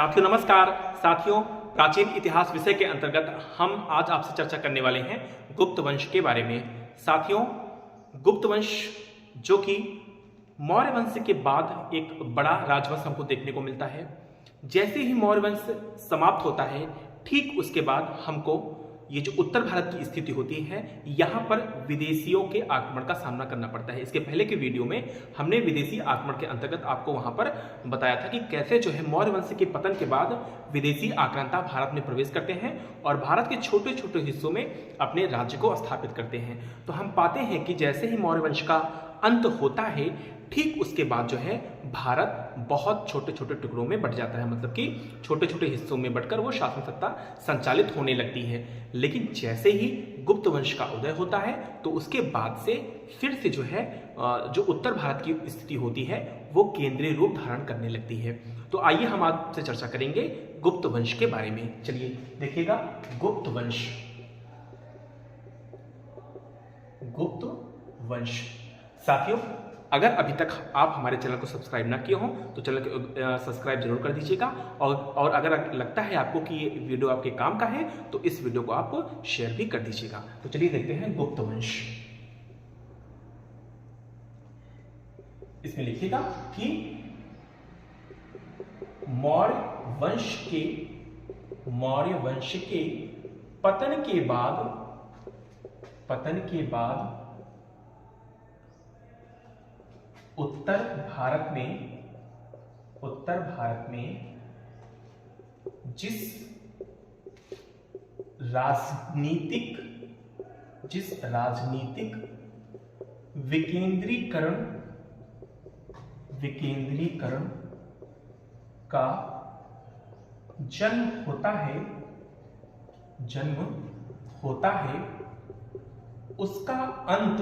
साथियों नमस्कार। साथियों, प्राचीन इतिहास विषय के अंतर्गत हम आज आपसे चर्चा करने वाले हैं गुप्त वंश के बारे में। साथियों, गुप्त वंश जो कि मौर्य वंश के बाद एक बड़ा राजवंश हमको देखने को मिलता है। जैसे ही मौर्य वंश समाप्त होता है, ठीक उसके बाद हमको ये जो उत्तर भारत की स्थिति होती है, यहाँ पर विदेशियों के आक्रमण का सामना करना पड़ता है। इसके पहले के वीडियो में हमने विदेशी आक्रमण के अंतर्गत आपको वहां पर बताया था कि कैसे जो है मौर्य वंश के पतन के बाद विदेशी आक्रांता भारत में प्रवेश करते हैं और भारत के छोटे छोटे हिस्सों में अपने राज्य को स्थापित करते हैं। तो हम पाते हैं कि जैसे ही मौर्य वंश का अंत होता है, ठीक उसके बाद जो है भारत बहुत छोटे छोटे टुकड़ों में बंट जाता है, मतलब कि छोटे छोटे हिस्सों में बंटकर वो शासन सत्ता संचालित होने लगती है। लेकिन जैसे ही गुप्त वंश का उदय होता है, तो उसके बाद से फिर से जो है जो उत्तर भारत की स्थिति होती है वो केंद्रीय रूप धारण करने लगती है। तो आइए हम आपसे चर्चा करेंगे गुप्त वंश के बारे में। चलिए देखिएगा, गुप्त वंश। गुप्त वंश साथियों, अगर अभी तक आप हमारे चैनल को सब्सक्राइब ना किए हों तो चैनल को सब्सक्राइब जरूर कर दीजिएगा। और अगर लगता है आपको कि ये वीडियो आपके काम का है तो इस वीडियो को आप शेयर भी कर दीजिएगा। तो चलिए देखते हैं गुप्त वंश। इसमें लिखिएगा कि मौर्य वंश के पतन के बाद उत्तर भारत में जिस राजनीतिक विकेंद्रीकरण का जन्म होता है, उसका अंत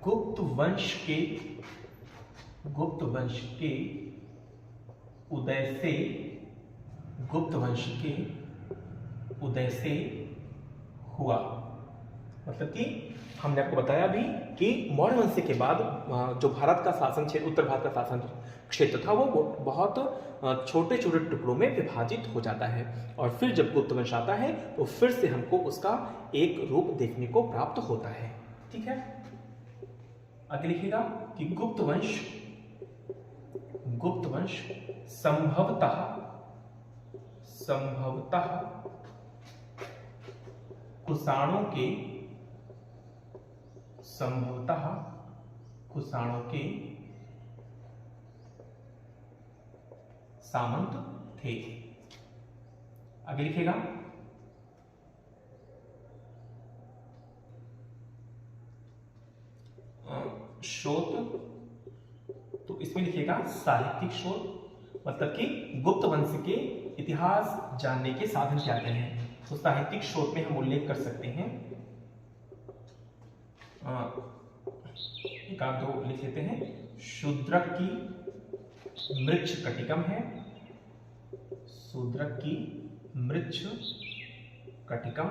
गुप्त वंश के उदय से हुआ। मतलब कि हमने आपको बताया भी कि मौर्य वंश के बाद जो भारत का शासन क्षेत्र, उत्तर भारत का शासन क्षेत्र था, वो बहुत छोटे छोटे टुकड़ों में विभाजित हो जाता है। और फिर जब गुप्त वंश आता है तो फिर से हमको उसका एक रूप देखने को प्राप्त होता है। ठीक है, आगे लिखिएगा कि गुप्त वंश संभवतः कुषाणों के सामंत थे। आगे लिखिएगा शोध, तो इसमें लिखिएगा साहित्यिक शोध, मतलब कि गुप्त वंश के इतिहास जानने के साधन क्या क्या हैं। तो साहित्यिक शोध में हम उल्लेख कर सकते हैं, एक आध दो लिख लेते हैं। शूद्रक की मृच्छकटिकम है, शूद्रक की मृच्छकटिकम।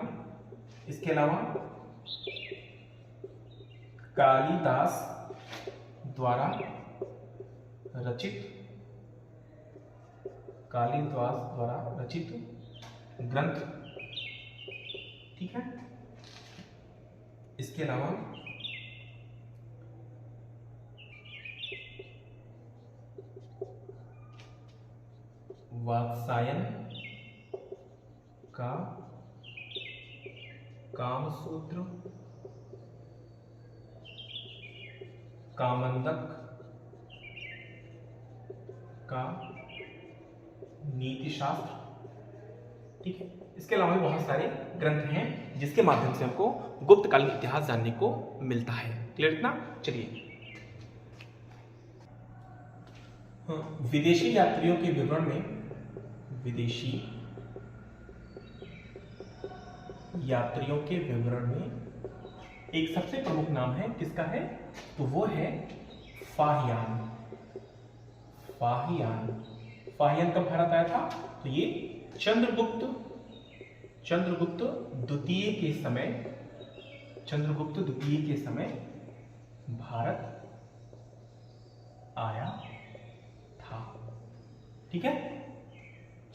इसके अलावा कालिदास द्वारा रचित ग्रंथ। ठीक है, इसके अलावा वात्सायन का कामसूत्र, कामंदक का नीतिशास्त्र। ठीक है, इसके अलावा भी बहुत सारे ग्रंथ हैं जिसके माध्यम से हमको गुप्त कालीन इतिहास जानने को मिलता है। क्लियर इतना? चलिए, विदेशी यात्रियों के विवरण में एक सबसे प्रमुख नाम है, किसका है? तो वो है फाहियान। फाहियान कब भारत आया था? तो ये चंद्रगुप्त द्वितीय के समय भारत आया था। ठीक है,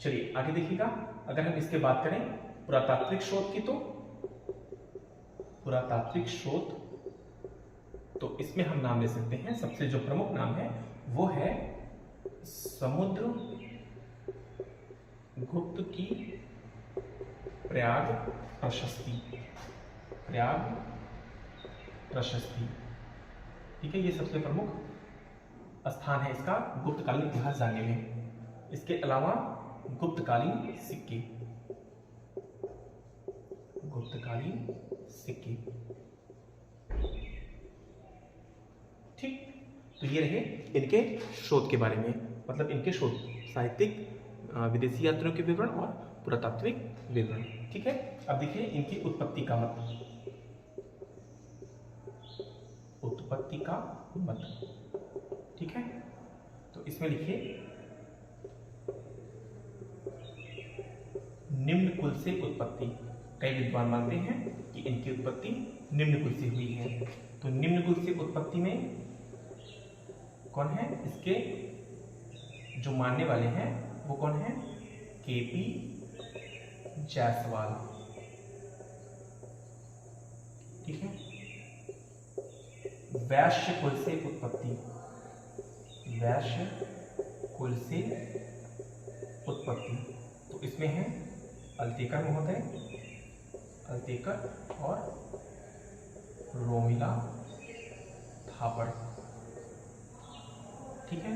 चलिए आगे देखिएगा। अगर हम इसके बात करें पुरातात्विक स्रोत की, तो पुरातात्विक स्रोत, तो इसमें हम नाम ले सकते हैं, सबसे जो प्रमुख नाम है वो है समुद्रगुप्त की प्रयाग प्रशस्ति। प्रयाग प्रशस्ति, ठीक है, ये सबसे प्रमुख स्थान है इसका गुप्तकालीन इतिहास जानने में। इसके अलावा गुप्तकालीन सिक्के, गुप्तकालीन सिक्के, ठीक। तो ये रहे इनके शोध के बारे में, मतलब इनके शोध, साहित्यिक, विदेशी यात्रियों के विवरण और पुरातात्विक विवरण। ठीक है, अब देखिए इनकी उत्पत्ति का मत, उत्पत्ति का मत। ठीक है, तो इसमें लिखिए निम्न कुल से उत्पत्ति। कई विद्वान मानते हैं कि इनकी उत्पत्ति निम्न कुल से हुई है। तो निम्न कुल से उत्पत्ति में कौन है? इसके जो मानने वाले हैं वो कौन है? केपी जायसवाल। ठीक है, वैश्य कुल से उत्पत्ति, वैश्य कुल से उत्पत्ति, तो इसमें है अल्तेकर महोदय, अल्तेकर और रोमिला थापड़। ठीक है,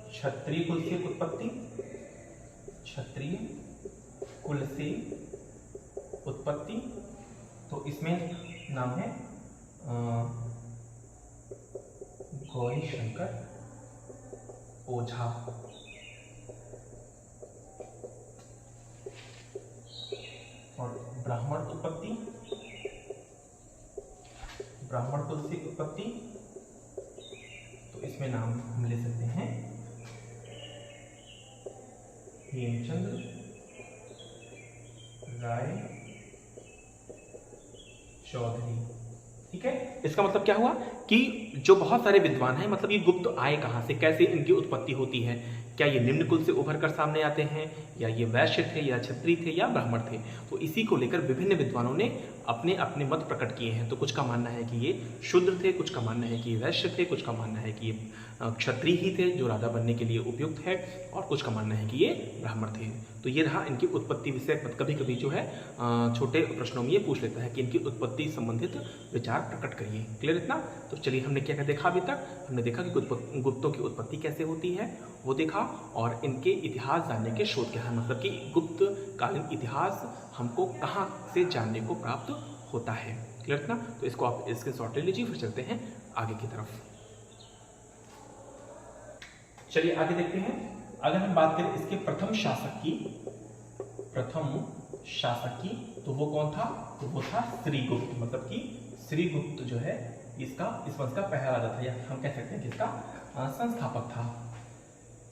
क्षत्रिय कुल से उत्पत्ति, क्षत्रिय कुल से उत्पत्ति, तो इसमें नाम है गौरी शंकर ओझा। और ब्राह्मण उत्पत्ति, ब्राह्मण कुल से उत्पत्ति, तो इसमें नाम हम ले सकते हैं हेमचंद्र राय चौधरी। ठीक है, इसका मतलब क्या हुआ कि जो बहुत सारे विद्वान हैं, मतलब ये गुप्त आए कहां से, कैसे इनकी उत्पत्ति होती है, क्या ये निम्न कुल से उभर कर सामने आते हैं, या ये वैश्य थे, या क्षत्रिय थे, या ब्राह्मण थे। तो इसी को लेकर विभिन्न विद्वानों ने अपने अपने मत प्रकट किए हैं। तो कुछ का मानना है कि ये शूद्र थे, कुछ का मानना है कि ये वैश्य थे, कुछ का मानना है कि ये क्षत्रिय ही थे जो राजा बनने के लिए उपयुक्त है, और कुछ का मानना है कि ये ब्राह्मण थे। तो ये रहा इनकी उत्पत्ति विषय। कभी कभी जो है छोटे प्रश्नों में ये पूछ लेता है कि इनकी उत्पत्ति संबंधित विचार प्रकट करिए। क्लियर इतना? तो चलिए, हमने क्या क्या देखा अभी तक? हमने देखा कि गुप्तों की उत्पत्ति कैसे होती है, वो देखा, और इनके इतिहास जानने के शोध क्या है, मतलब कि गुप्त कालीन इतिहास हमको कहाँ से जानने को प्राप्त होता है। क्लियर इतना? तो इसको आप स्क्रीनशॉट ले लीजिए, फिर चलते हैं आगे की तरफ। चलिए आगे देखते हैं। अगर हम बात करें इसके प्रथम शासक की, तो वो कौन था? तो वो था श्रीगुप्त, मतलब कि श्रीगुप्त जो है इस वंश का पहला राजा था, या हम कह सकते हैं कि इसका संस्थापक था।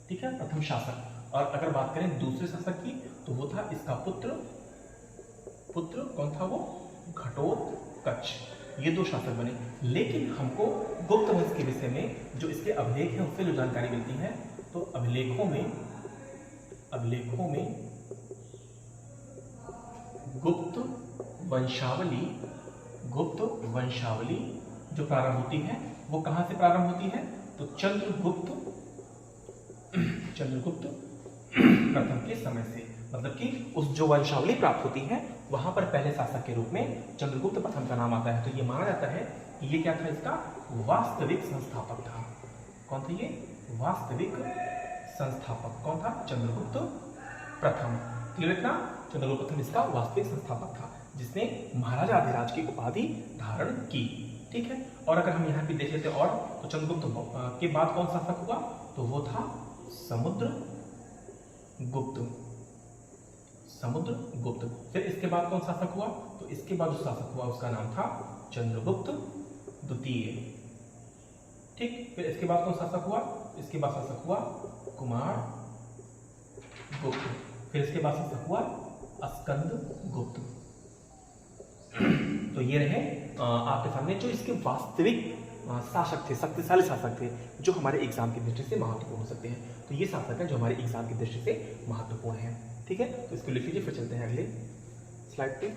ठीक है, प्रथम शासक। और अगर बात करें दूसरे शासक की, तो वो था इसका पुत्र कौन था? वो घटोत्कच। ये दो शासक बने। लेकिन हमको गुप्त वंश के विषय में जो इसके अभिलेख हैं उससे जो जानकारी मिलती है, तो अभिलेखों में गुप्त वंशावली जो प्रारंभ होती है वो कहां से प्रारंभ होती है? तो चंद्रगुप्त प्रथम के समय से, मतलब कि उस जो वंशावली प्राप्त होती है वहां पर पहले शासक के रूप में चंद्रगुप्त प्रथम का नाम आता है। तो ये माना जाता है कि ये क्या था? इसका वास्तविक संस्थापक था। कौन था ये? वास्तविक संस्थापक कौन था? चंद्रगुप्त प्रथम। क्लियर था? चंद्रगुप्त प्रथम इसका वास्तविक संस्थापक था, जिसने महाराजा अधिराज की उपाधि धारण की। ठीक है, और अगर हम यहाँ पे देख लेते और, तो चंद्रगुप्त के बाद कौन शासक हुआ? तो वो था समुद्रगुप्त। फिर इसके बाद कौन शासक हुआ? तो इसके बाद जो शासक हुआ उसका नाम था चंद्रगुप्त द्वितीय। ठीक, फिर इसके बाद कौन शासक हुआ? इसके बाद शासक हुआ कुमारगुप्त। फिर इसके बाद शासक हुआ स्कंदगुप्त। तो ये रहे आपके सामने जो इसके वास्तविक शासक थे, शक्तिशाली शासक थे जो हमारे एग्जाम की दृष्टि से महत्वपूर्ण हो सकते हैं। तो ये शासक है जो हमारे एग्जाम की दृष्टि से महत्वपूर्ण है। ठीक है, तो इसको लिख लीजिए, फिर चलते हैं अगले स्लाइड पे।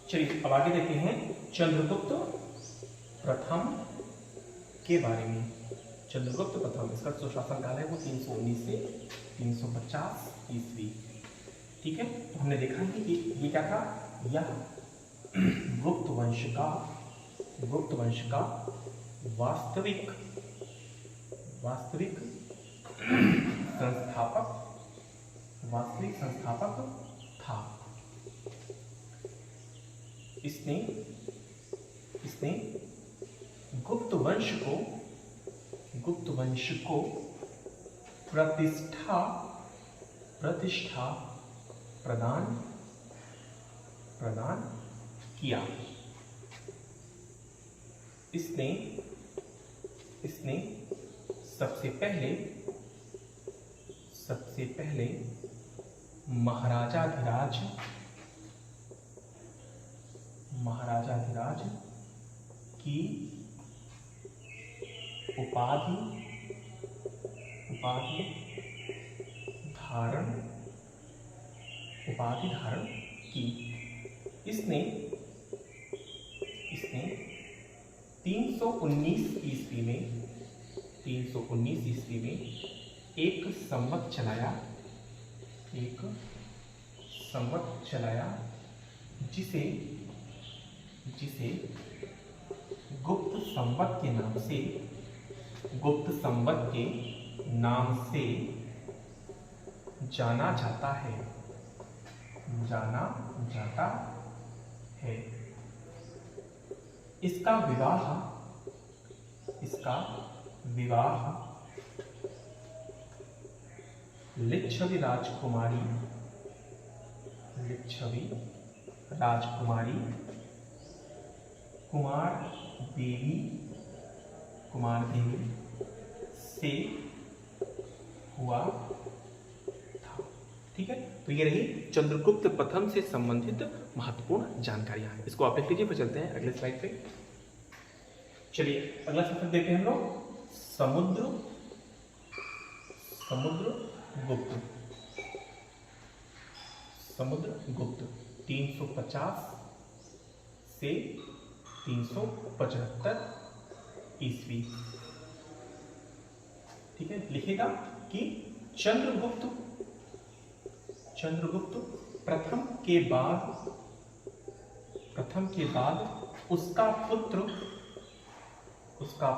चलिए अब आगे देखते हैं चंद्रगुप्त प्रथम के बारे में। चंद्रगुप्त प्रथम, इसका जो शासन काल है वो 319 से 350 ईस्वी। ठीक है, तो हमने देखा है कि ये क्या था, यह गुप्त वंश का वास्तविक संस्थापक था। इसने गुप्त वंश को प्रतिष्ठा प्रदान किया। इसने सबसे पहले महाराजाधिराज की उपाधि धारण की। इसने 319 ईस्वी में एक संवत चलाया जिसे गुप्त संवत के नाम से जाना जाता है। इसका विवाह लिच्छवी राजकुमारी कुमार देवी से हुआ था। ठीक है, तो ये रही चंद्रगुप्त प्रथम से संबंधित महत्वपूर्ण जानकारियां। इसको आप लिख लीजिए, फिर चलते हैं अगले स्लाइड पे। चलिए अगला सवाल देखते हैं हम लोग। समुद्रगुप्त 350 से 375 ईस्वी। ठीक है, लिखेगा कि चंद्रगुप्त प्रथम के बाद उसका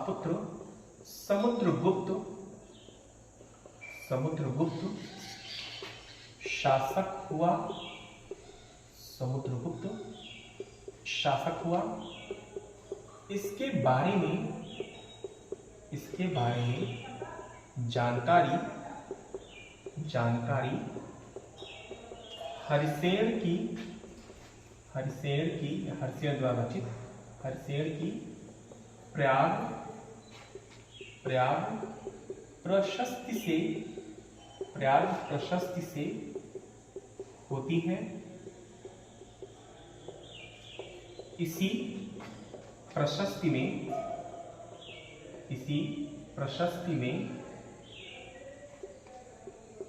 पुत्र समुद्रगुप्त शासक हुआ। इसके बारे में जानकारी हरिसेन द्वारा रचित प्रयाग प्रशस्ति से होती है। इसी प्रशस्ति में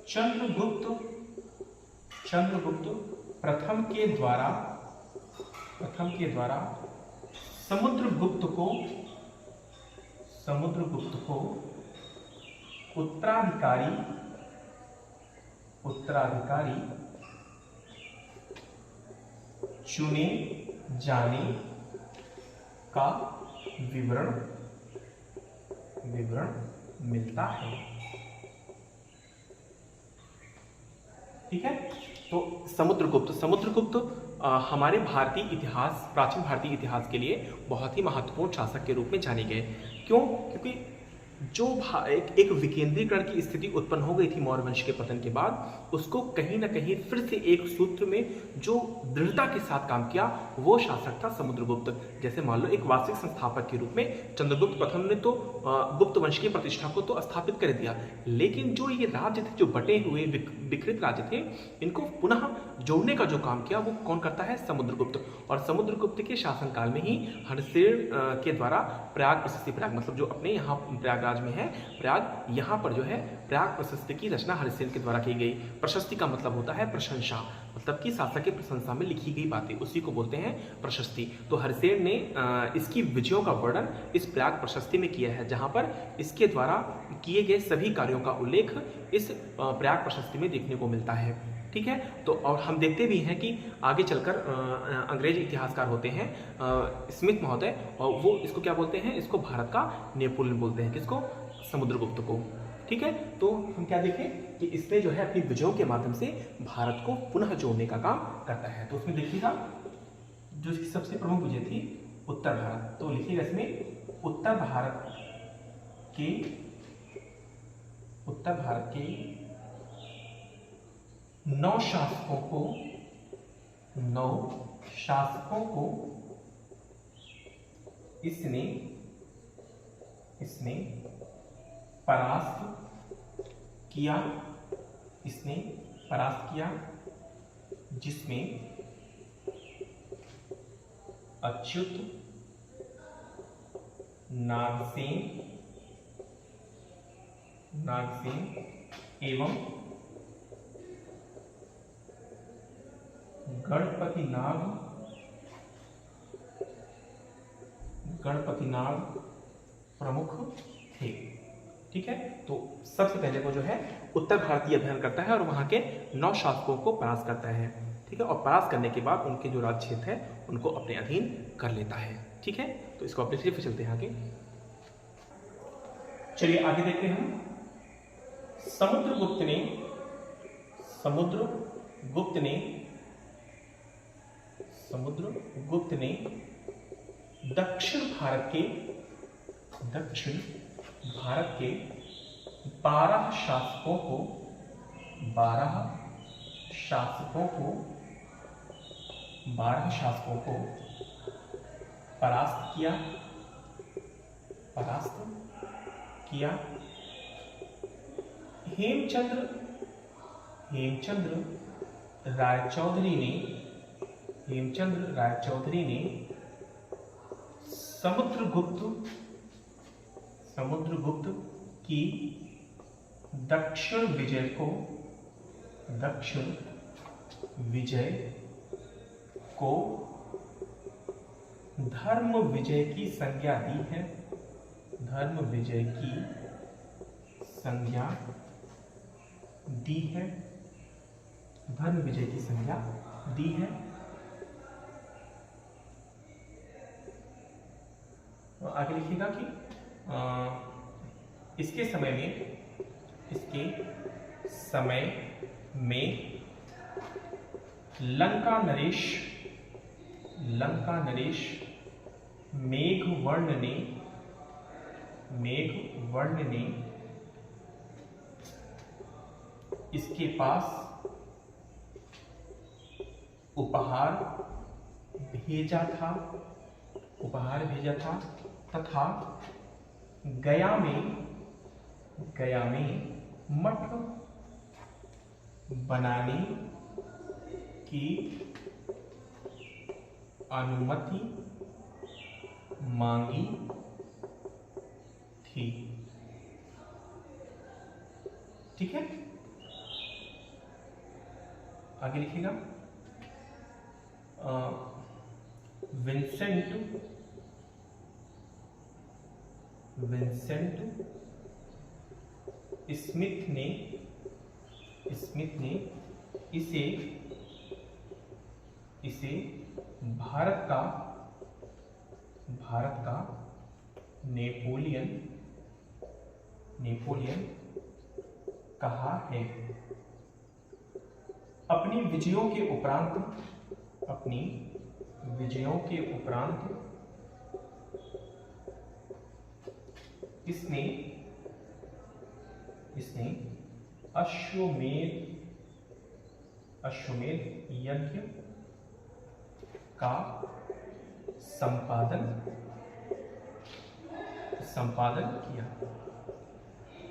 चंद्रगुप्त प्रथम के द्वारा समुद्रगुप्त को उत्तराधिकारी चुने जाने का विवरण मिलता है। ठीक है, तो समुद्रगुप्त हमारे प्राचीन भारतीय इतिहास के लिए बहुत ही महत्वपूर्ण शासक के रूप में जाने गए। क्यों? क्योंकि एक विकेंद्रीकरण की स्थिति उत्पन्न हो गई थी मौर्य वंश के पतन के बाद, उसको कहीं ना कहीं फिर से एक सूत्र में जो दृढ़ता के साथ काम किया वो शासक था समुद्रगुप्त। जैसे मान लो एक वास्तविक संस्थापक के रूप में चंद्रगुप्त प्रथम ने तो गुप्त वंश की प्रतिष्ठा को तो स्थापित कर दिया, लेकिन जो ये राज्य थे, जो बटे हुए विकृत राज्य थे, इनको पुनः जोड़ने का जो काम किया वो कौन करता है? समुद्रगुप्त। और समुद्रगुप्त के शासनकाल में ही हर्षेन के द्वारा प्रयाग प्रशस्ति, प्रयाग मतलब जो अपने यहाँ प्रयागराज में है प्रयाग, यहाँ पर जो है प्रयाग प्रशस्ति की रचना हरिसेन के द्वारा की गई। प्रशस्ति का मतलब होता है प्रशंसा, मतलब कि शासक की प्रशंसा में लिखी गई बातें, उसी को बोलते हैं प्रशस्ति। तो हरिसेन ने इसकी विजयों का वर्णन इस प्रयाग प्रशस्ति में किया है, जहां पर इसके द्वारा किए गए सभी कार्यों का उल्लेख इस प्रयाग प्रशस्ति में देखने को मिलता है। ठीक है, तो और हम देखते भी हैं कि आगे चलकर अंग्रेज इतिहासकार होते हैं स्मिथ महोदय, और वो इसको क्या बोलते हैं? इसको भारत का नेपोलियन बोलते हैं। किसको? समुद्रगुप्त को। ठीक है, तो हम क्या देखें कि इसने जो है अपनी विजयों के माध्यम से भारत को पुनः जोड़ने का काम करता है। तो उसमें देखिएगा जो इसकी सबसे प्रमुख विजय थी उत्तर भारत, तो लिखिएगा इसमें उत्तर भारत के 9 शासकों को इसने परास्त किया, जिसमें अच्युत, नागसेन एवं गणपति नाग प्रमुख थे। ठीक है, तो सबसे पहले वो जो है उत्तर भारतीय अभियान करता है और वहां के 9 शासकों को परास्त करता है। ठीक है, और परास्त करने के बाद उनके जो राज्य क्षेत्र है उनको अपने अधीन कर लेता है। ठीक है, तो इसको अपने फिर चलते हैं आगे। चलिए आगे देखते हैं हम। समुद्रगुप्त ने दक्षिण भारत के 12 शासकों को परास्त किया। हेमचंद्र रायचौधरी ने समुद्रगुप्त की दक्षिण विजय को धर्म विजय की संज्ञा दी है। आगे लिखिएगा कि इसके समय में लंका नरेश मेघवर्ण ने इसके पास उपहार भेजा था तथा गया में मठ बनाने की अनुमति मांगी थी। ठीक है, आगे लिखिएगा विंसेंट स्मिथ ने इसे भारत का नेपोलियन कहा है। अपनी विजयों के उपरांत इसने इसने अश्वमेध यज्ञ का संपादन किया।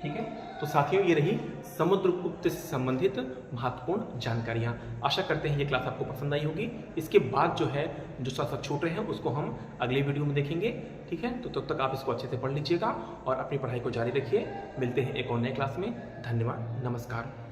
ठीक है, तो साथियों ये रही समुद्रगुप्त से संबंधित महत्वपूर्ण जानकारियां। आशा करते हैं ये क्लास आपको पसंद आई होगी। इसके बाद जो है जो सब छूट रहे हैं उसको हम अगले वीडियो में देखेंगे। ठीक है, तो तब तक आप इसको अच्छे से पढ़ लीजिएगा और अपनी पढ़ाई को जारी रखिए। मिलते हैं एक और नए क्लास में। धन्यवाद, नमस्कार।